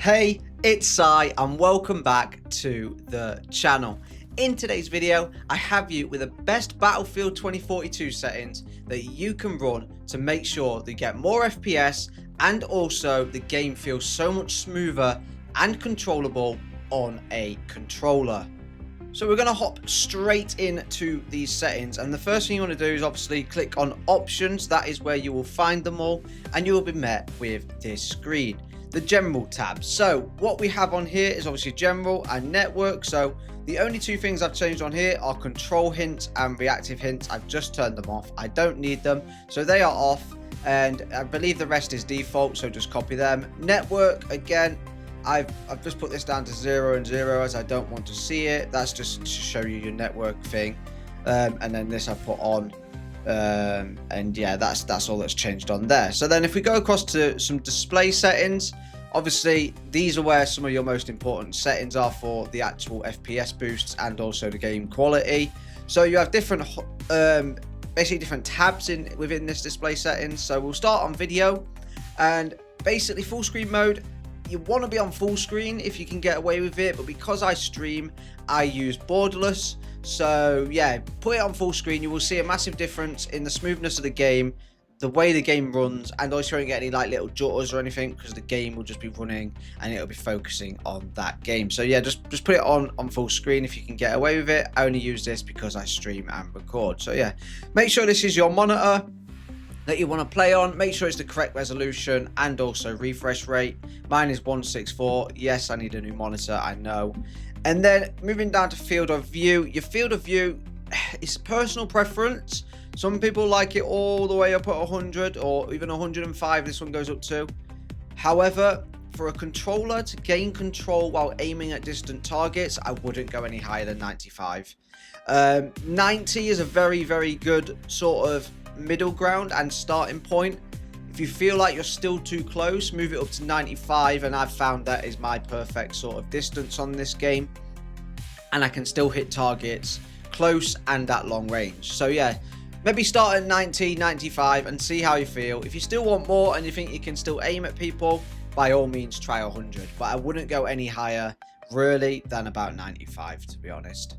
Hey, it's Sai and welcome back to the channel. In today's video, I have you with the best Battlefield 2042 settings that you can run to make sure that you get more FPS and also the game feels so much smoother and controllable on a controller. So we're going to hop straight into these settings, and the first thing you want to do is obviously click on options. That is where you will find them all and you will be met with this screen, the general tab. So what we have on here is obviously general and network. So the only two things I've changed on here are control hints and reactive hints. I've just turned them off. I don't need them, so they are off, and I believe the rest is default, so just copy them. Network, again, I've just put this down to 0 and 0 as I don't want to see it. That's just to show you your network thing. And then this I put on, and yeah, that's all that's changed on there. So then if we go across to some display settings, obviously these are where some of your most important settings are for the actual FPS boosts and also the game quality. So you have different basically different tabs within this display settings. So we'll start on video, and basically full screen mode, you want to be on full screen if you can get away with it, but because I stream, I use borderless. So yeah, put it on full screen. You will see a massive difference in the smoothness of the game, the way the game runs, and also you won't get any like little jutters or anything because the game will just be running and it'll be focusing on that game. So yeah, just put it on full screen if you can get away with it. I only use this because I stream and record. So yeah, make sure this is your monitor that you want to play on. Make sure it's the correct resolution and also refresh rate. Mine is 164. Yes, I need a new monitor, I know. And then moving down to field of view, your field of view is personal preference. Some people like it all the way up at 100 or even 105. This one goes up to. However, for a controller to gain control while aiming at distant targets, I wouldn't go any higher than 95. 90 is a very, very good sort of middle ground and starting point. If you feel like you're still too close, move it up to 95, and I've found that is my perfect sort of distance on this game, and I can still hit targets close and at long range. So yeah, maybe start at 90, 95 and see how you feel. If you still want more and you think you can still aim at people, by all means try 100, but I wouldn't go any higher really than about 95, to be honest.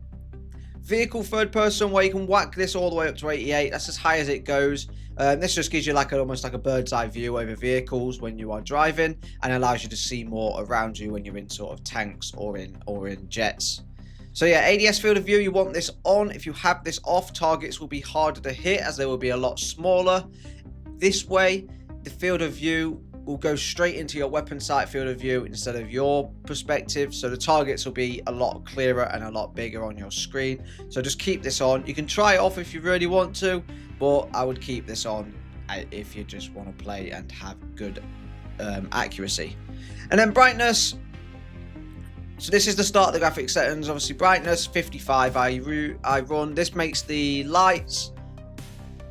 Vehicle third person, where you can whack this all the way up to 88. That's as high as it goes. This just gives you like almost like a bird's eye view over vehicles when you are driving, and allows you to see more around you when you're in sort of tanks or in jets. So yeah, ADS field of view, you want this on. If you have this off, targets will be harder to hit as they will be a lot smaller. This way, the field of view will go straight into your weapon sight field of view instead of your perspective, so the targets will be a lot clearer and a lot bigger on your screen. So just keep this on. You can try it off if you really want to, but I would keep this on if you just want to play and have good accuracy. And then brightness, so this is the start of the graphics settings. Obviously brightness 55 I run. This makes the lights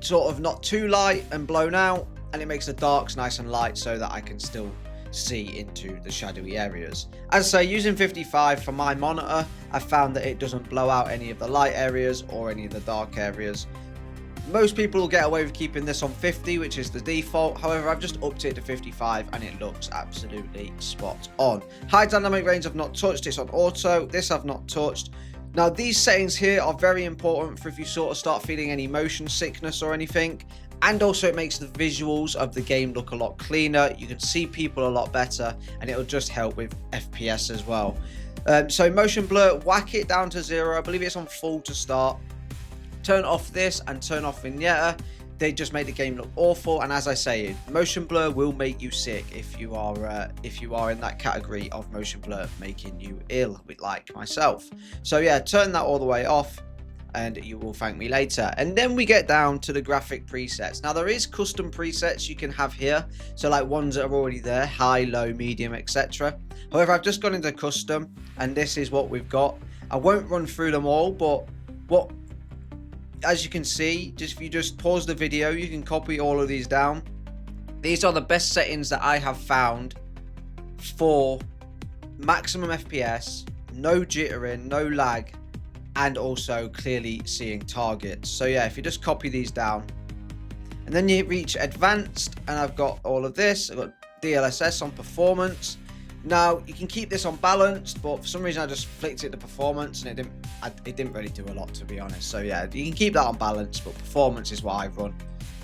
sort of not too light and blown out, and it makes the darks nice and light so that I can still see into the shadowy areas. As I say, using 55 for my monitor, I found that it doesn't blow out any of the light areas or any of the dark areas. Most people will get away with keeping this on 50, which is the default. However, I've just upped it to 55 and it looks absolutely spot on. High dynamic range I've not touched, it's on auto. This I've not touched. Now these settings here are very important for if you sort of start feeling any motion sickness or anything. And also it makes the visuals of the game look a lot cleaner. You can see people a lot better, and it'll just help with FPS as well. So motion blur, whack it down to 0. I believe it's on full to start. Turn off this and turn off vignette. They just make the game look awful. And as I say, motion blur will make you sick if you are in that category of motion blur making you ill, like myself. So yeah, turn that all the way off, and you will thank me later. And then we get down to the graphic presets. Now there is custom presets you can have here, so like ones that are already there, high, low, medium, etc. However, I've just gone into custom, and this is what we've got. I won't run through them all, but as you can see, if you just pause the video, you can copy all of these down. These are the best settings that I have found for maximum FPS, no jittering, no lag, and also clearly seeing targets. So yeah, if you just copy these down, and then you reach advanced, and I've got all of this. I've got DLSS on performance, Now you can keep this on balanced, but for some reason I just flicked it to performance and it didn't really do a lot, to be honest. So yeah, you can keep that on balance, but performance is what I run.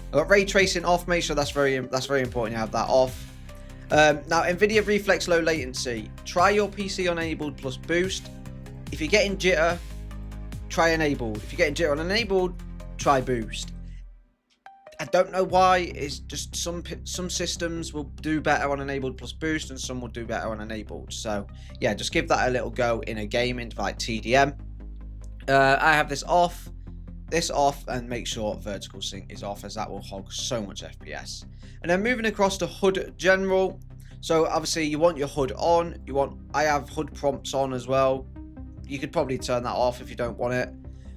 I've got ray tracing off. Make sure that's very important you have that off. Now NVIDIA Reflex Low Latency. Try your PC enabled plus boost. If you're getting jitter, try enabled. If you're getting jitter unenabled, try boost. I don't know why. It's just some systems will do better on enabled plus boost, and some will do better on enabled. So yeah, just give that a little go in a game into like TDM. I have this off, and make sure vertical sync is off, as that will hog so much FPS. And then moving across to HUD general. So obviously you want your HUD on. I have HUD prompts on as well. You could probably turn that off if you don't want it.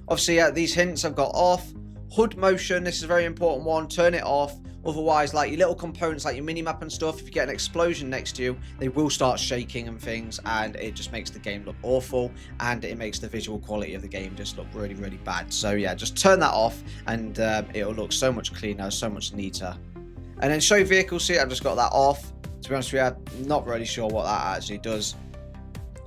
Obviously, these hints I've got off. HUD motion, this is a very important one. Turn it off. Otherwise, like your little components, like your minimap and stuff, if you get an explosion next to you, they will start shaking and things, and it just makes the game look awful, and it makes the visual quality of the game just look really, really bad. So yeah, just turn that off, and it'll look so much cleaner, so much neater. And then show vehicle seat, I've just got that off. To be honest with you, I'm not really sure what that actually does.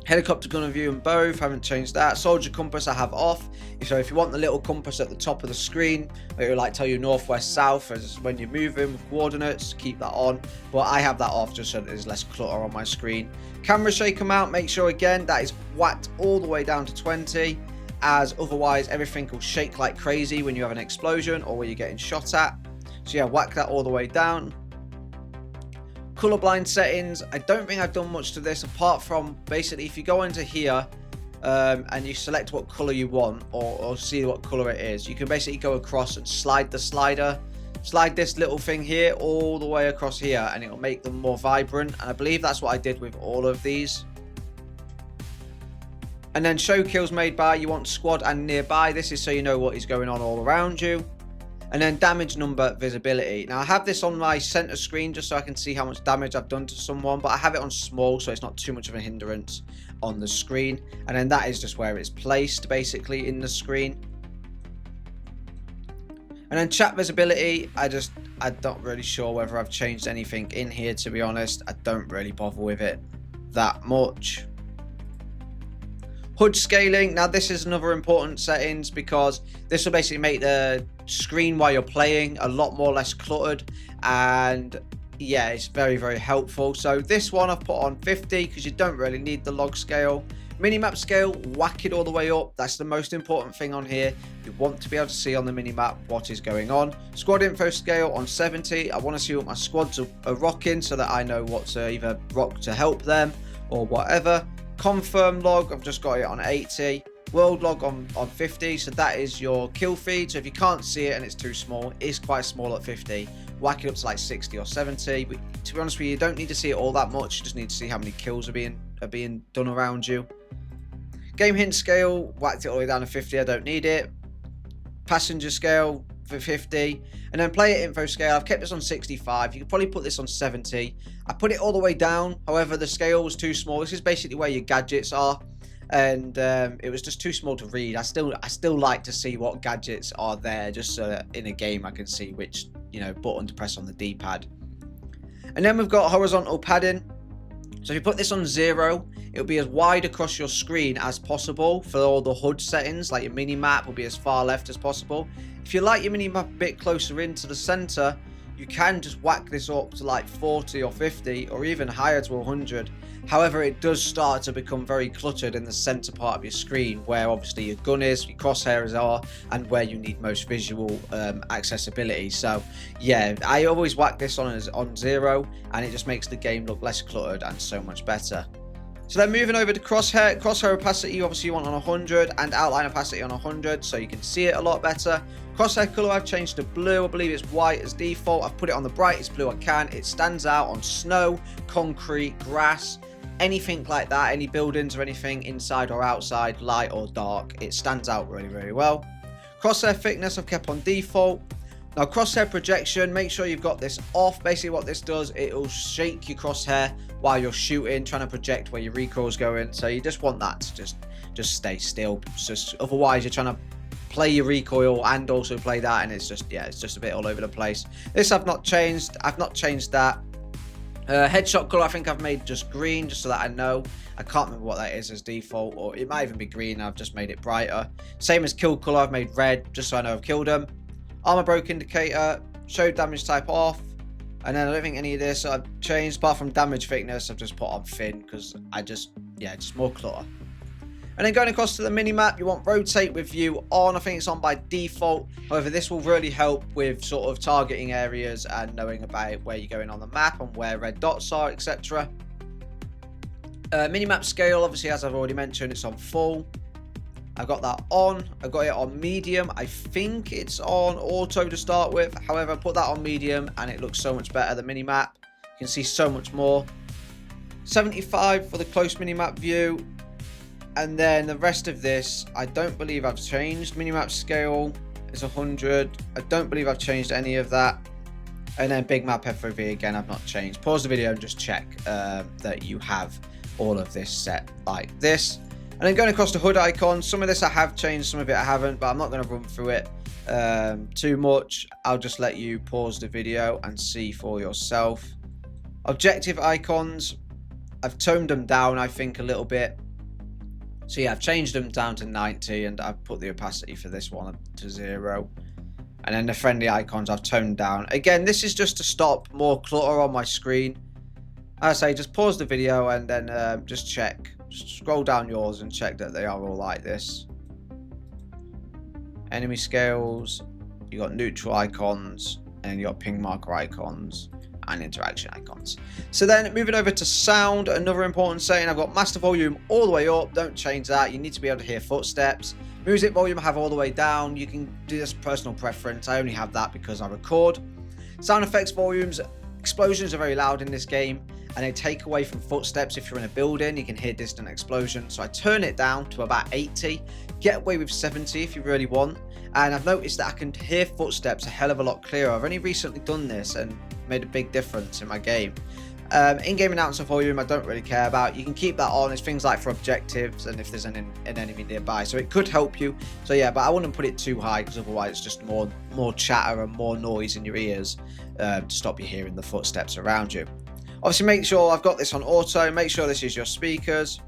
Helicopter gunner view and both, haven't changed that. Soldier compass I have off. So if you want the little compass at the top of the screen, it will like tell you north, west, south as when you're moving with coordinates, keep that on. But I have that off just so there's less clutter on my screen. Camera shake amount, make sure again that is whacked all the way down to 20, as otherwise everything will shake like crazy when you have an explosion or when you're getting shot at. So yeah, whack that all the way down. Colorblind settings, I don't think I've done much to this apart from basically if you go into here and you select what color you want or see what color it is, you can basically go across and slide the slider, slide this little thing here all the way across here, and it'll make them more vibrant. And I believe that's what I did with all of these. And then show kills made by, you want squad and nearby. This is so you know what is going on all around you. And then damage number visibility. Now I have this on my center screen just so I can see how much damage I've done to someone, but I have it on small so it's not too much of a hindrance on the screen. And then that is just where it's placed basically in the screen. And then chat visibility, I'm not really sure whether I've changed anything in here, to be honest. I don't really bother with it that much. HUD scaling, now this is another important settings because this will basically make the screen while you're playing a lot more less cluttered, and yeah, it's very, very helpful. So this one I've put on 50 because you don't really need the log scale. Minimap scale, whack it all the way up. That's the most important thing on here. You want to be able to see on the minimap what is going on. Squad info scale on 70. I want to see what my squads are rocking so that I know what to either rock to help them or whatever. Confirm log, I've just got it on 80. World log on 50, so that is your kill feed. So if you can't see it and it's too small, it's quite small at 50. Whack it up to like 60 or 70. But to be honest with you, you don't need to see it all that much. You just need to see how many kills are being done around you. Game hint scale, whacked it all the way down to 50. I don't need it. Passenger scale for 50, and then player info scale, I've kept this on 65. You could probably put this on 70. I put it all the way down, however the scale was too small. This is basically where your gadgets are, and it was just too small to read. I still like to see what gadgets are there, just so that in a game I can see which button to press on the D-pad. And then we've got horizontal padding. So if you put this on 0, it'll be as wide across your screen as possible for all the HUD settings. Like your mini-map will be as far left as possible. If you like your mini-map a bit closer into the center, you can just whack this up to like 40 or 50 or even higher to 100. However, it does start to become very cluttered in the center part of your screen, where obviously your gun is, your crosshairs are, and where you need most visual accessibility. So yeah, I always whack this on 0, and it just makes the game look less cluttered and so much better. So then moving over to crosshair opacity, obviously you want on 100, and outline opacity on 100, so you can see it a lot better. Crosshair color I've changed to blue. I believe it's white as default. I've put it on the brightest blue I can. It stands out on snow, concrete, grass, anything like that, any buildings or anything inside or outside, light or dark. It stands out really, really well. Crosshair thickness I've kept on default. Now crosshair projection, make sure you've got this off. Basically what this does, it'll shake your crosshair while you're shooting, trying to project where your recoil's going. So you just want that to just stay still. Just otherwise you're trying to play your recoil and also play that, and it's just a bit all over the place. This I've not changed. I've not changed that. Headshot color, I think I've made just green, just so that I know. I can't remember what that is as default, or it might even be green. I've just made it brighter. Same as kill color, I've made red, just so I know I've killed them. Armor broke indicator, show damage type off, and then I don't think any of this I've changed. Apart from damage thickness, I've just put on thin because just more clutter. And then going across to the mini-map, you want rotate with view on. I think it's on by default. However, this will really help with sort of targeting areas and knowing about where you're going on the map and where red dots are, etc. Mini-map scale, obviously, as I've already mentioned, it's on full. I've got that on. I've got it on medium. I think it's on auto to start with. However, I put that on medium and it looks so much better, the mini-map. You can see so much more. 75 for the close mini-map view. And then the rest of this, I don't believe I've changed. Minimap scale is 100. I don't believe I've changed any of that. And then big map FOV, again, I've not changed. Pause the video and just check that you have all of this set like this. And then going across to HUD icons, some of this I have changed, some of it I haven't, but I'm not going to run through it too much. I'll just let you pause the video and see for yourself. Objective icons, I've toned them down, I think, a little bit. So yeah, I've changed them down to 90 and I've put the opacity for this one to 0. And then the friendly icons I've toned down. Again, this is just to stop more clutter on my screen. As I say, just pause the video and then just check. Just scroll down yours and check that they are all like this. Enemy scales, you got neutral icons, and you got ping marker icons and interaction icons. So then moving over to sound, another important setting, I've got master volume all the way up. Don't change that. You need to be able to hear footsteps. Music volume I have all the way down. You can do this personal preference. I only have that because I record. Sound effects volumes, explosions are very loud in this game and they take away from footsteps. If you're in a building, you can hear distant explosions. So I turn it down to about 80, get away with 70 if you really want. And I've noticed that I can hear footsteps a hell of a lot clearer. I've only recently done this and made a big difference in my game. In-game announcer volume I don't really care about. You can keep that on. It's things like for objectives and if there's an enemy nearby, so it could help you. So yeah, but I wouldn't put it too high because otherwise it's just more chatter and more noise in your ears to stop you hearing the footsteps around you. Obviously make sure I've got this on auto. Make sure this is your speakers.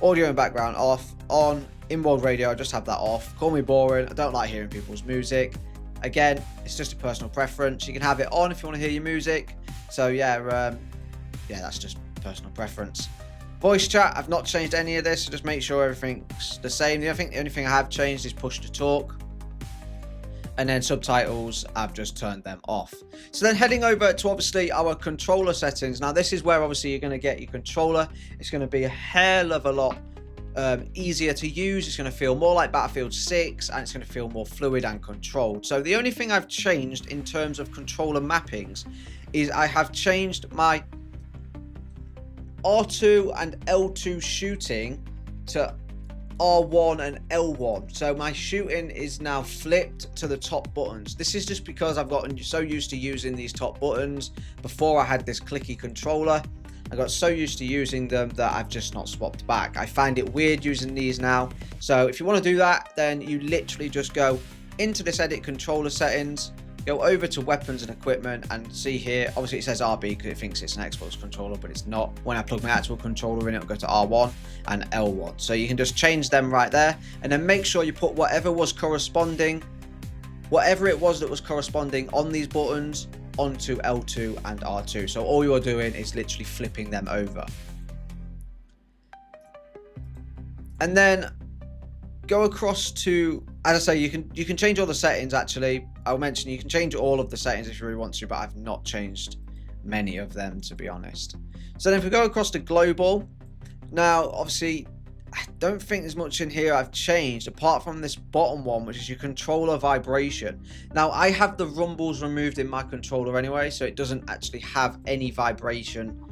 Audio and background off. On in-world radio I just have that off. Call me boring, I don't like hearing people's music. Again, it's just a personal preference. You can have it on if you want to hear your music. So yeah, that's just personal preference. Voice chat, I've not changed any of this, so just make sure everything's the same. The only thing I have changed is push to talk. And then subtitles, I've just turned them off. So then heading over to obviously our controller settings. Now this is where obviously you're going to get your controller. It's going to be a hell of a lot easier to use. It's going to feel more like Battlefield 6 and it's going to feel more fluid and controlled. So the only thing I've changed in terms of controller mappings is I have changed my R2 and L2 shooting to R1 and L1. So my shooting is now flipped to the top buttons. This is just because I've gotten so used to using these top buttons. Before I had this clicky controller, I got so used to using them that I've just not swapped back. I find it weird using these now. So if you want to do that, then you literally just go into this edit controller settings, go over to weapons and equipment and see here, obviously it says RB because it thinks it's an Xbox controller, but it's not. When I plug my actual controller in, it'll go to R1 and L1. So you can just change them right there and then make sure you put whatever it was that was corresponding on these buttons onto L2 and R2. So all you're doing is literally flipping them over. And then go across to, as I say, you can change all the settings. Actually, I'll mention you can change all of the settings if you really want to, but I've not changed many of them, to be honest. So then if we go across to global, now obviously I don't think there's much in here I've changed apart from this bottom one, which is your controller vibration. Now I have the rumbles removed in my controller anyway, so it doesn't actually have any vibration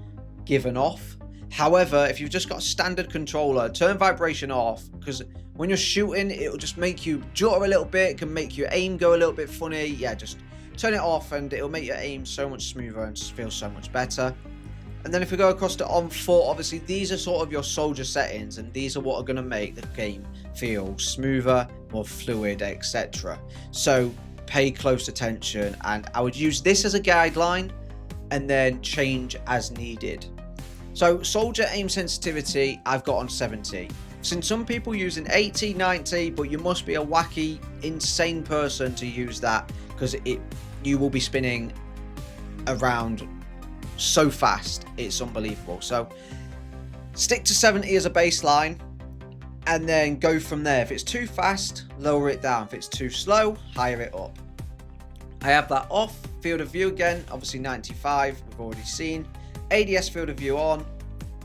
given off. However, if you've just got a standard controller, turn vibration off, because when you're shooting, it'll just make you jutter a little bit. It can make your aim go a little bit funny. Yeah, just turn it off and it'll make your aim so much smoother and feel so much better. And then if we go across to on foot, obviously these are sort of your soldier settings, and these are what are going to make the game feel smoother, more fluid, etc. So pay close attention, and I would use this as a guideline. and then change as needed. So soldier aim sensitivity I've got on 70. Since some people using 80, 90, but you must be a wacky, insane person to use that, because you will be spinning around so fast, it's unbelievable. So stick to 70 as a baseline, and then go from there. If it's too fast, lower it down. If it's too slow, higher it up. I have that off. Field of view again, obviously 95, we've already seen. ADS field of view on.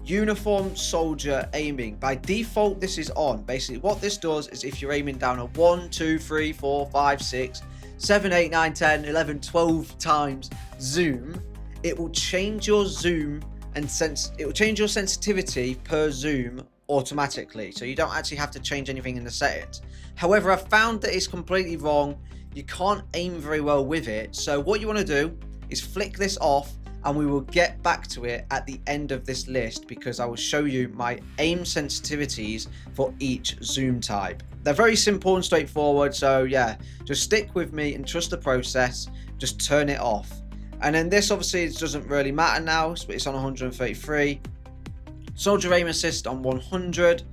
Uniform soldier aiming. By default, this is on. Basically, what this does is if you're aiming down a 1, 2, 3, 4, 5, 6, 7, 8, 9, 10, 11, 12 times zoom, it will change your zoom and it will change your sensitivity per zoom automatically. So you don't actually have to change anything in the settings. However, I've found that it's completely wrong. You can't aim very well with it. So what you want to do is flick this off, and we will get back to it at the end of this list, because I will show you my aim sensitivities for each zoom type. They're very simple and straightforward, so yeah, just stick with me and trust the process. Just turn it off. And then this obviously doesn't really matter now, but it's on 133. Soldier aim assist on 100.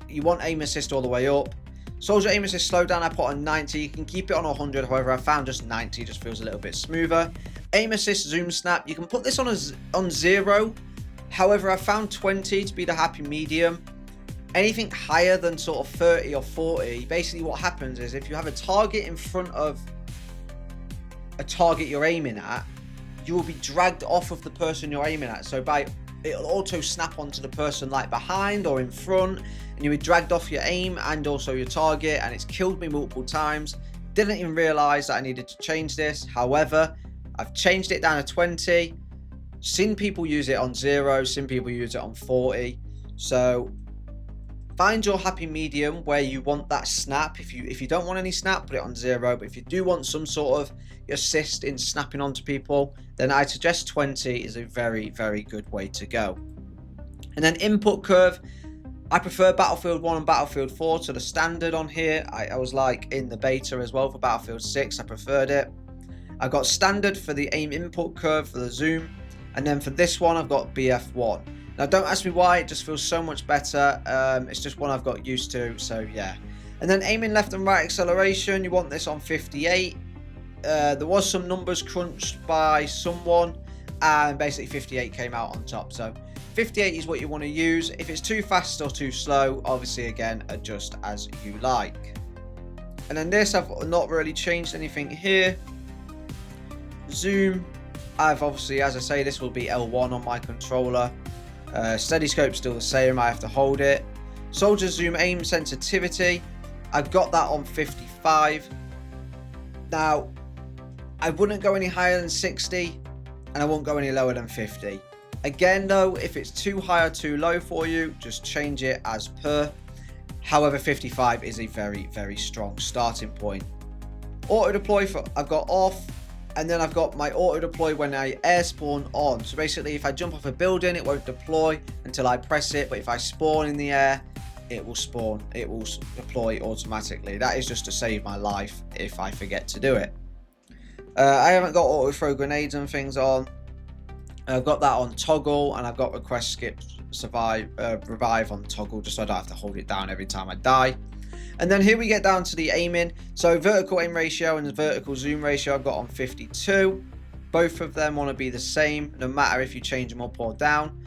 You want aim assist all the way up. Soldier aim assist slowdown I put on 90. You can keep it on 100, however I found just 90 just feels a little bit smoother. Aim assist zoom snap, you can put this on 0. However, I found 20 to be the happy medium. Anything higher than sort of 30 or 40, basically what happens is if you have a target in front of a target you're aiming at, you will be dragged off of the person you're aiming at. So it'll auto snap onto the person like behind or in front, and you'll be dragged off your aim and also your target, and it's killed me multiple times. Didn't even realize that I needed to change this. However, I've changed it down to 20. Seen people use it on 0, seen people use it on 40. So find your happy medium where you want that snap. If you don't want any snap, put it on 0. But if you do want some sort of assist in snapping onto people, then I suggest 20 is a very, very good way to go. And then input curve, I prefer Battlefield 1 and Battlefield 4 to the standard on here. I was like in the beta as well for Battlefield 6, I preferred it. I've got standard for the aim input curve for the zoom, and then for this one I've got BF1. Now don't ask me why, it just feels so much better. It's just one I've got used to, so yeah. And then aiming left and right acceleration, you want this on 58. There was some numbers crunched by someone, and basically 58 came out on top. So 58 is what you want to use. If it's too fast or too slow, obviously again, adjust as you like. And then this, I've not really changed anything here. Zoom, I've obviously, as I say, this will be L1 on my controller. Steady scope still the same, I have to hold it. Soldier zoom aim sensitivity, I've got that on 55. Now, I wouldn't go any higher than 60, and I won't go any lower than 50. Again though, if it's too high or too low for you, just change it as per. However, 55 is a very, very strong starting point. Auto deploy I've got off, and then I've got my auto deploy when I air spawn on. So basically, if I jump off a building, it won't deploy until I press it, but if I spawn in the air, it will deploy automatically. That is just to save my life if I forget to do it. I haven't got auto throw grenades and things on. I've got that on toggle, and I've got request skip revive on toggle, just so I don't have to hold it down every time I die. And then here we get down to the aiming. So vertical aim ratio and the vertical zoom ratio I've got on 52. Both of them want to be the same, no matter if you change them up or down.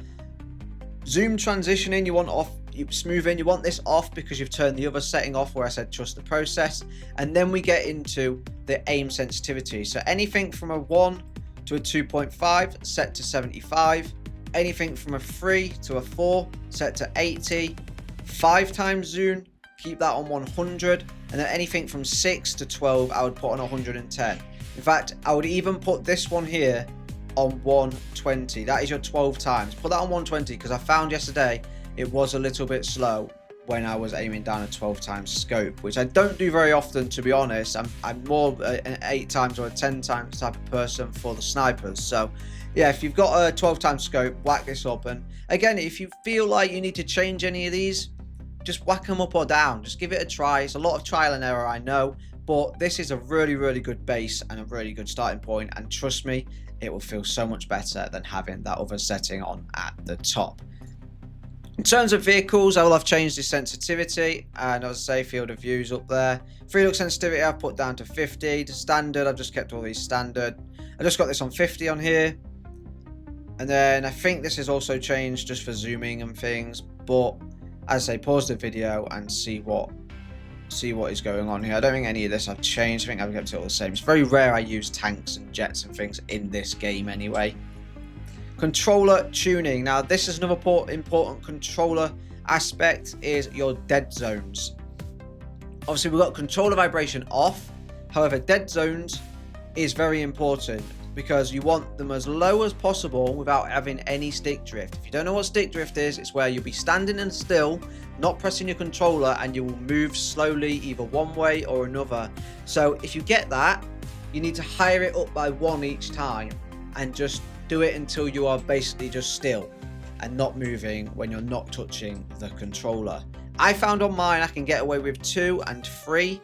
Zoom transitioning, you want off. Smoothing, you want this off because you've turned the other setting off where I said trust the process. And then we get into the aim sensitivity. So anything from a 1 to a 2.5 set to 75. Anything from a 3 to a 4 set to 80. 5 times zoom, keep that on 100. And then anything from 6 to 12 I would put on 110. In fact, I would even put this one here on 120. That is your 12 times. Put that on 120 because I found yesterday it was a little bit slow when I was aiming down a 12 times scope, which I don't do very often, to be honest. I'm more an 8 times or a 10 times type of person for the snipers. So yeah, if you've got a 12 times scope, whack this up. And again, if you feel like you need to change any of these, just whack them up or down. Just give it a try. It's a lot of trial and error, I know, but this is a really, really good base and a really good starting point. And trust me, it will feel so much better than having that other setting on at the top. In terms of vehicles, I will have changed the sensitivity, and as I say, field of views up there. Free look sensitivity I've put down to 50. The standard, I've just kept all these standard. I just got this on 50 on here. And then I think this is also changed just for zooming and things. But as I say, pause the video and see what is going on here. I don't think any of this I've changed. I think I've kept it all the same. It's very rare I use tanks and jets and things in this game anyway. Controller tuning. Now this is another important controller aspect, is your dead zones. Obviously we've got controller vibration off. However, dead zones is very important because you want them as low as possible without having any stick drift. If you don't know what stick drift is, it's where you'll be standing and still, not pressing your controller, and you will move slowly either one way or another. So if you get that, you need to higher it up by 1 each time and just do it until you are basically just still and not moving when you're not touching the controller. I found on mine I can get away with 2 and 3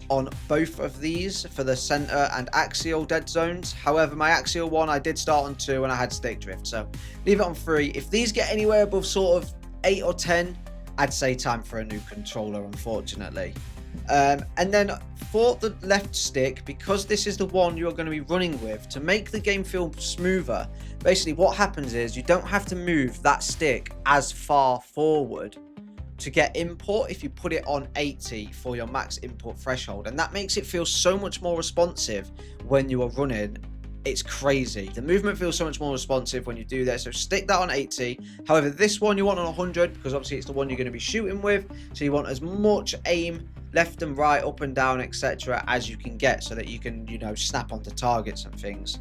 on both of these for the center and axial dead zones. However, my axial one I did start on 2 and I had stick drift, so leave it on 3. If these get anywhere above sort of 8 or 10, I'd say time for a new controller, unfortunately. And then for the left stick, because this is the one you're going to be running with, to make the game feel smoother, basically what happens is you don't have to move that stick as far forward to get input if you put it on 80 for your max input threshold, and that makes it feel so much more responsive when you are running. It's crazy. The movement feels so much more responsive when you do that, so stick that on 80. However, this one you want on 100 because obviously it's the one you're going to be shooting with, so you want as much aim left and right, up and down, etc. as you can get, so that you can, you know, snap onto targets and things.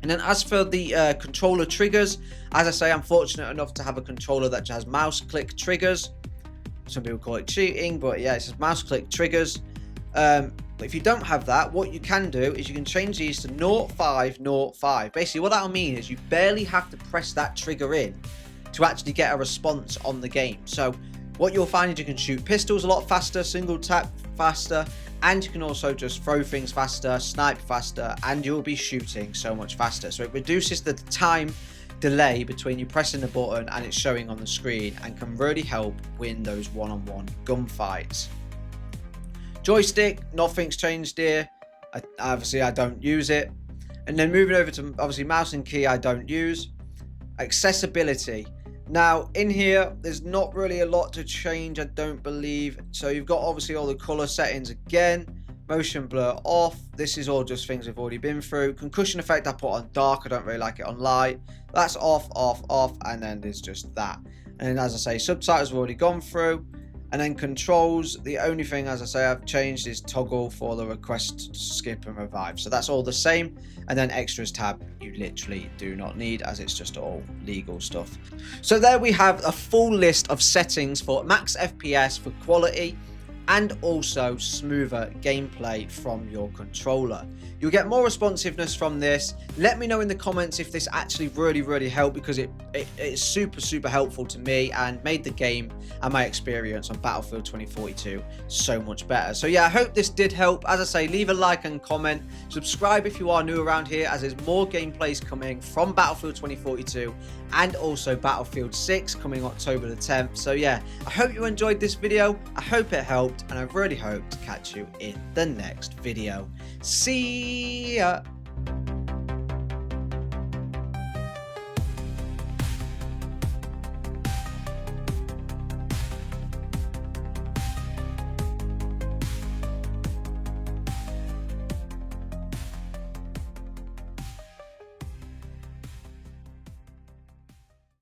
And then as for the controller triggers, as I say, I'm fortunate enough to have a controller that has mouse click triggers. Some people call it cheating, but yeah, it says mouse click triggers. But if you don't have that, what you can do is you can change these to 0.505. Basically what that'll mean is you barely have to press that trigger in to actually get a response on the game. So what you'll find is you can shoot pistols a lot faster, single tap faster, and you can also just throw things faster, snipe faster, and you'll be shooting so much faster. So it reduces the time delay between you pressing the button and it's showing on the screen, and can really help win those one-on-one gunfights. Joystick, nothing's changed here. Obviously I don't use it. And then moving over to obviously mouse and key, I don't use. Accessibility. Now in here there's not really a lot to change, I don't believe. So you've got obviously all the color settings again. Motion blur off. This is all just things we've already been through. Concussion effect I put on dark, I don't really like it on light. That's off, and then there's just that. And then as I say, subtitles we've already gone through. And then controls, the only thing, as I say, I've changed is toggle for the request, skip and revive. So that's all the same. And then extras tab, you literally do not need, as it's just all legal stuff. So there we have a full list of settings for max FPS for quality and also smoother gameplay from your controller. You'll get more responsiveness from this. Let me know in the comments if this actually really helped, because it's super helpful to me and made the game and my experience on Battlefield 2042 so much better. So yeah, I hope this did help. As I say, leave a like and comment. Subscribe if you are new around here, as there's more gameplays coming from Battlefield 2042 and also Battlefield 6 coming October the 10th. So yeah, I hope you enjoyed this video. I hope it helped, and I really hope to catch you in the next video. See ya!